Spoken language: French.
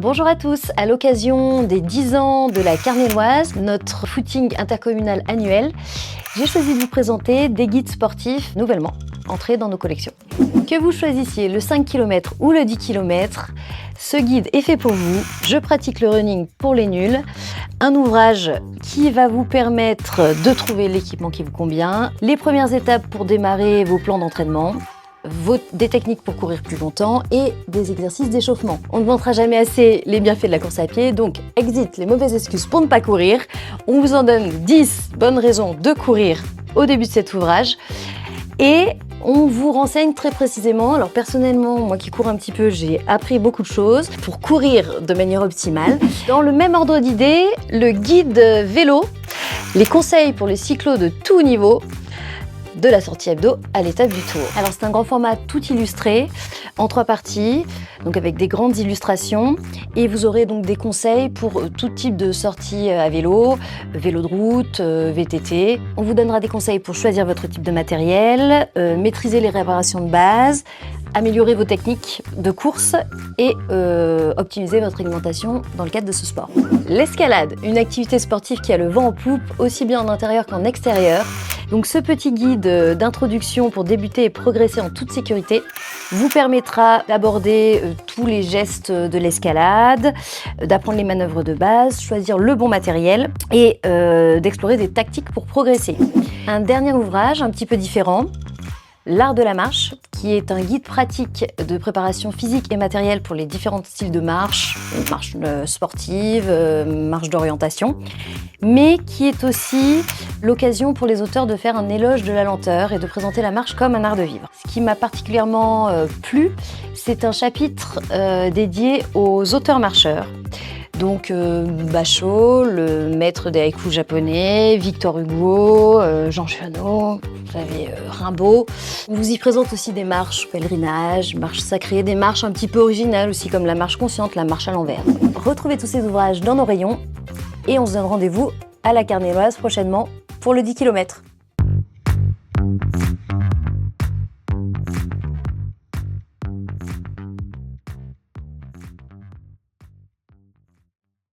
Bonjour à tous, à l'occasion des 10 ans de la Carnéloise, notre footing intercommunal annuel, j'ai choisi de vous présenter des guides sportifs nouvellement entrés dans nos collections. Que vous choisissiez le 5 km ou le 10 km, ce guide est fait pour vous. Je pratique le running pour les nuls, un ouvrage qui va vous permettre de trouver l'équipement qui vous convient, les premières étapes pour démarrer vos plans d'entraînement, des techniques pour courir plus longtemps et des exercices d'échauffement. On ne vantera jamais assez les bienfaits de la course à pied, donc exit les mauvaises excuses pour ne pas courir. On vous en donne 10 bonnes raisons de courir au début de cet ouvrage et on vous renseigne très précisément. Alors personnellement, moi qui cours un petit peu, j'ai appris beaucoup de choses pour courir de manière optimale. Dans le même ordre d'idée, le guide vélo, les conseils pour les cyclos de tout niveau, de la sortie hebdo à l'étape du tour. Alors c'est un grand format tout illustré en 3 parties, donc avec des grandes illustrations, et vous aurez donc des conseils pour tout type de sortie à vélo, vélo de route, VTT. On vous donnera des conseils pour choisir votre type de matériel, maîtriser les réparations de base, améliorer vos techniques de course et optimiser votre alimentation dans le cadre de ce sport. L'escalade, une activité sportive qui a le vent en poupe, aussi bien en intérieur qu'en extérieur. Donc ce petit guide d'introduction pour débuter et progresser en toute sécurité vous permettra d'aborder tous les gestes de l'escalade, d'apprendre les manœuvres de base, choisir le bon matériel et d'explorer des tactiques pour progresser. Un dernier ouvrage un petit peu différent, L'art de la marche, qui est un guide pratique de préparation physique et matérielle pour les différents styles de marche, marche sportive, marche d'orientation, mais qui est aussi l'occasion pour les auteurs de faire un éloge de la lenteur et de présenter la marche comme un art de vivre. Ce qui m'a particulièrement plu, c'est un chapitre dédié aux auteurs marcheurs. Donc Basho, le maître des haïkus japonais, Victor Hugo, Jean Giono, vous avez Rimbaud. On vous y présente aussi des marches pèlerinage, marches sacrées, des marches un petit peu originales aussi comme la marche consciente, la marche à l'envers. Retrouvez tous ces ouvrages dans nos rayons et on se donne rendez-vous à la Carnéloise prochainement pour le 10 km.